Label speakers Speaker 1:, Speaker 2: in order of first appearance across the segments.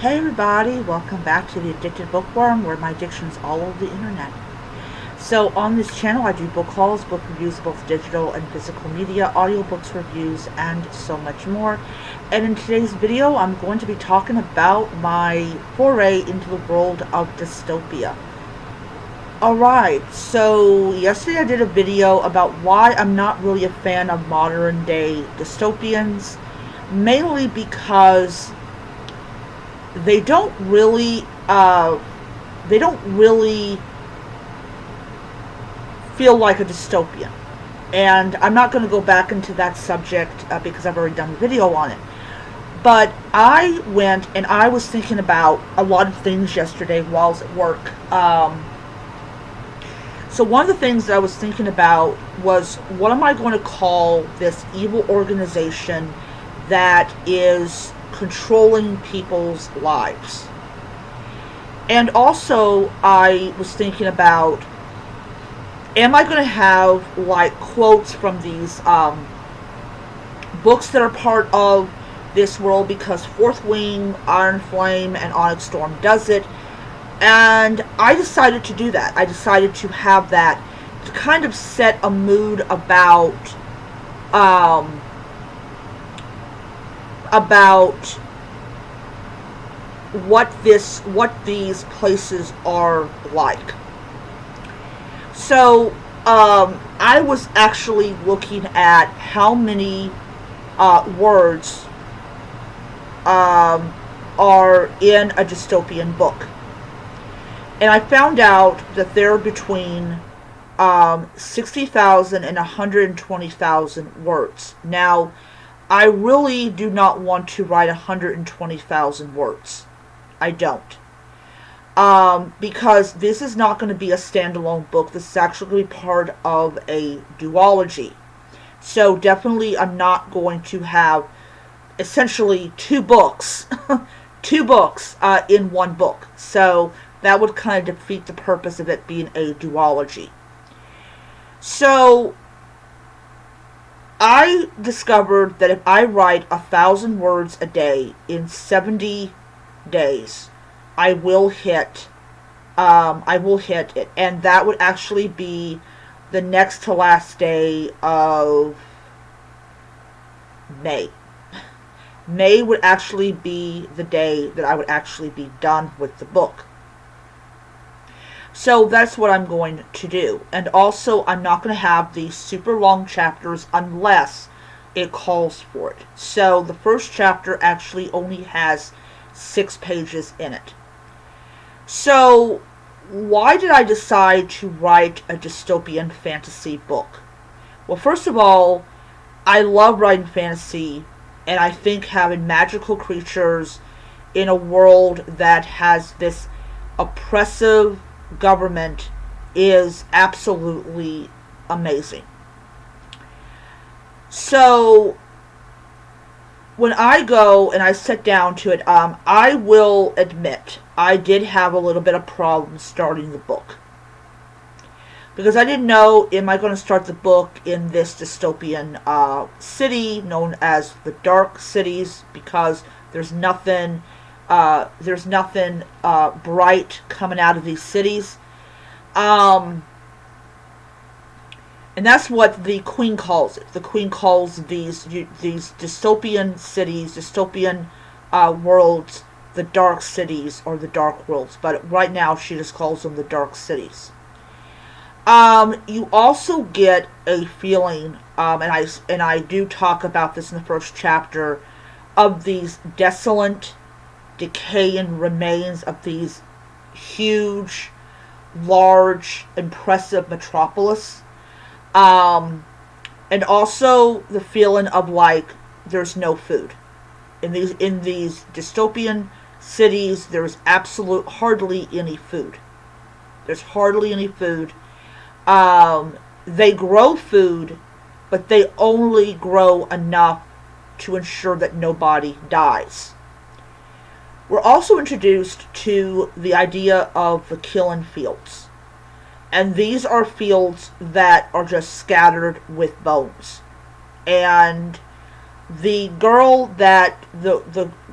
Speaker 1: Hey everybody, welcome back to the Addicted Bookworm, where my addiction is all over the internet. So on this channel I do book hauls, book reviews of both digital and physical media, audiobooks reviews, and so much more. And in today's video I'm going to be talking about my foray into the world of dystopia. Alright, so yesterday I did a video about why I'm not really a fan of modern day dystopians, mainly because they don't really feel like a dystopian. And I'm not going to go back into that subject because I've already done a video on it. But I went and I was thinking about a lot of things yesterday while I was at work. So one of the things that I was thinking about was, what am I going to call this evil organization that is controlling people's lives? And also I was thinking about, am I going to have like quotes from these books that are part of this world, because Fourth Wing, Iron Flame, and Onyx Storm does it. And I decided to do that. I decided to have that to kind of set a mood about what these places are like. So I was actually looking at how many words are in a dystopian book, and I found out that they're between 60,000 and 120,000 words. Now, I really do not want to write 120,000 words. I don't. Because this is not going to be a standalone book. This is actually going to be part of a duology. So definitely I'm not going to have essentially two books. two books in one book. So that would kind of defeat the purpose of it being a duology. So I discovered that if I write 1,000 words a day in 70 days, I will hit it. And that would actually be the next to last day of May. May would actually be the day that I would actually be done with the book. So that's what I'm going to do. And also, I'm not going to have these super long chapters unless it calls for it. So the first chapter actually only has 6 pages in it. So why did I decide to write a dystopian fantasy book? Well, first of all, I love writing fantasy, and I think having magical creatures in a world that has this oppressive government is absolutely amazing. So when I go and I sit down to it, I will admit I did have a little bit of problems starting the book, because I didn't know, am I going to start the book in this dystopian city known as the Dark Cities, because there's nothing bright coming out of these cities. And that's what the Queen calls it. The Queen calls these dystopian cities, dystopian worlds, the Dark Cities or the Dark Worlds. But right now she just calls them the Dark Cities. You also get a feeling, and I do talk about this in the first chapter, of these desolate, decaying remains of these huge, large, impressive metropolis. And also the feeling of like there's no food. In these dystopian cities, there's hardly any food. There's hardly any food. They grow food, but they only grow enough to ensure that nobody dies. We're also introduced to the idea of the killing fields. And these are fields that are just scattered with bones. And The girl that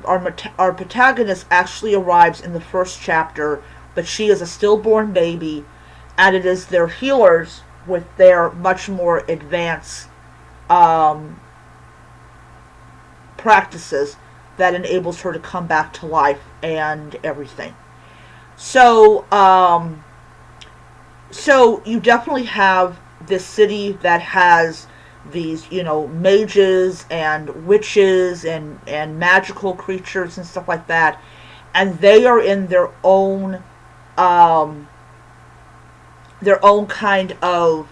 Speaker 1: our protagonist actually arrives in the first chapter, but she is a stillborn baby, and it is their healers with their much more advanced um, practices that enables her to come back to life and everything. So, so you definitely have this city that has these, mages and witches and magical creatures and stuff like that, and they are in um, their own kind of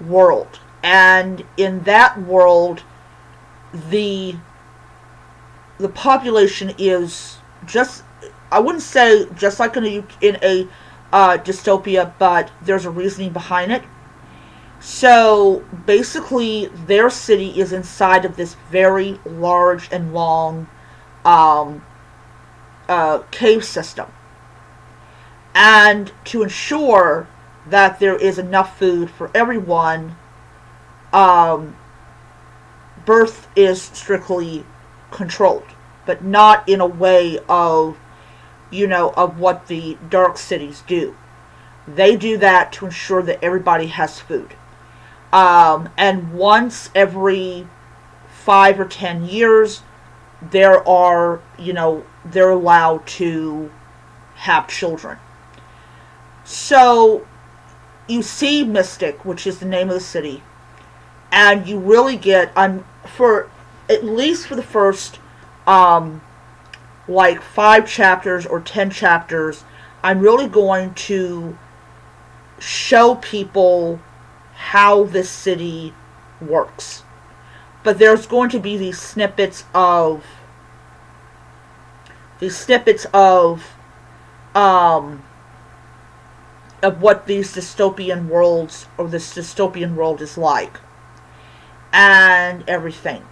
Speaker 1: world. And in that world, the the population is just, I wouldn't say just like in a dystopia, but there's a reasoning behind it. So basically, their city is inside of this very large and long um, cave system. And to ensure that there is enough food for everyone, um, birth is strictly controlled, but not in a way of, of what the dark cities do. They do that to ensure that everybody has food. And once every 5 or 10 years, they're allowed to have children. So you see Mystic, which is the name of the city, and you really get, for at least for the first like 5 chapters or 10 chapters, I'm really going to show people how this city works. But there's going to be these snippets of um of what these dystopian worlds, or this dystopian world, is like, and everything.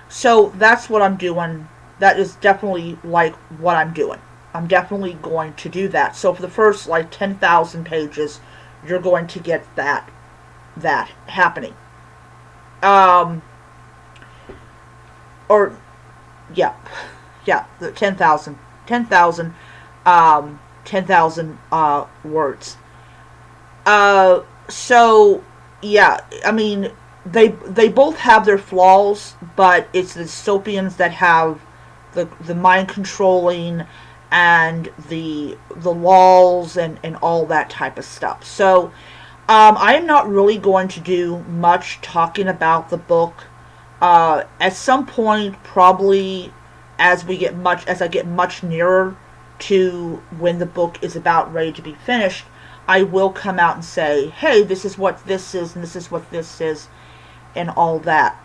Speaker 1: So that's what I'm doing. That is definitely like what I'm doing. I'm definitely going to do that. So for the first like 10,000 pages, you're going to get that happening. Or the 10,000 words. So yeah, I mean, they both have their flaws, but it's the dystopians that have the mind controlling and the laws and all that type of stuff. So I am not really going to do much talking about the book. At some point, probably as I get much nearer to when the book is about ready to be finished, I will come out and say, hey, this is what this is, and this is what this is, and all that.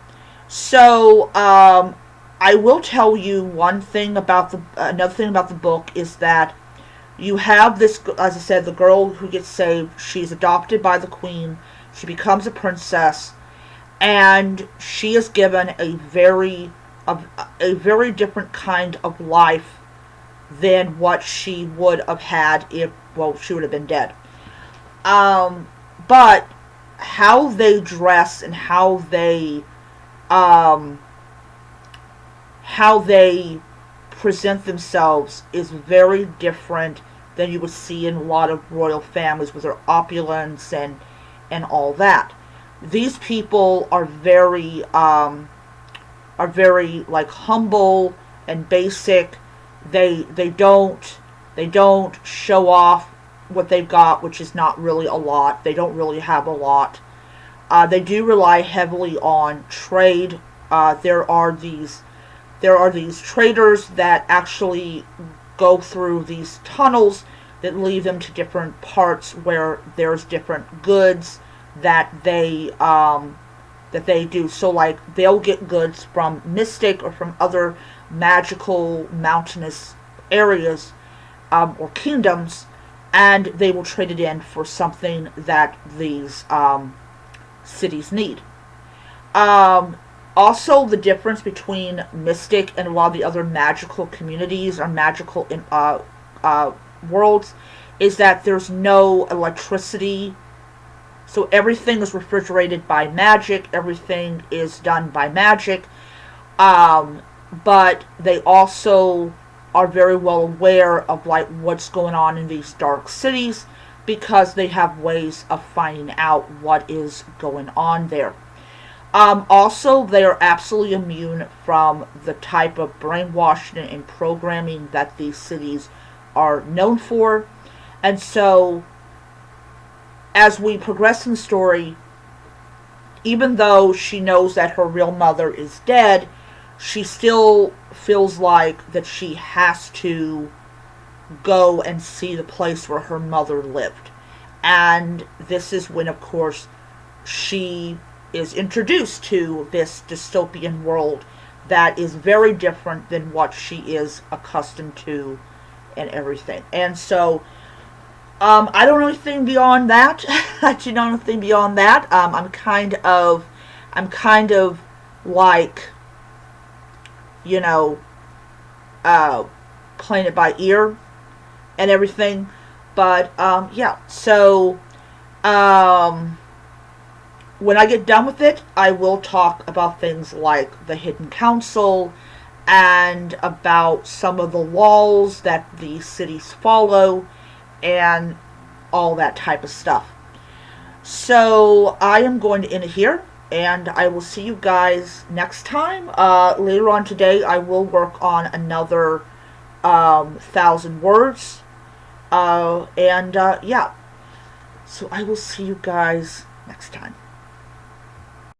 Speaker 1: So, I will tell you another thing about the book is that you have this, as I said, the girl who gets saved. She's adopted by the queen. She becomes a princess, and she is given a very different kind of life than what she would have had if, well, she would have been dead. But how they dress and how they present themselves is very different than you would see in a lot of royal families with their opulence and all that. These people are very like humble and basic. They don't show off what they've got, which is not really a lot. They don't really have a lot. They do rely heavily on trade. There are these traders that actually go through these tunnels that lead them to different parts where there's different goods that they do. So like they'll get goods from Mystic or from other magical mountainous areas or kingdoms, and they will trade it in for something that these cities need. Also, the difference between Mystic and a lot of the other magical communities or magical worlds is that there's no electricity. So everything is refrigerated by magic. Everything is done by magic. But they also are very well aware of like what's going on in these dark cities because they have ways of finding out what is going on there. Also, they are absolutely immune from the type of brainwashing and programming that these cities are known for. And so, as we progress in the story, even though she knows that her real mother is dead, she still feels like that she has to go and see the place where her mother lived. And this is when, of course, she is introduced to this dystopian world that is very different than what she is accustomed to and everything. And so, I don't know anything beyond that. I do not know anything beyond that. I'm kind of like, you know, playing it by ear and everything. But, yeah. So, when I get done with it, I will talk about things like the Hidden Council and about some of the laws that the cities follow and all that type of stuff. So I am going to end it here, and I will see you guys next time. Later on today, I will work on another 1,000 words. Yeah. So I will see you guys next time.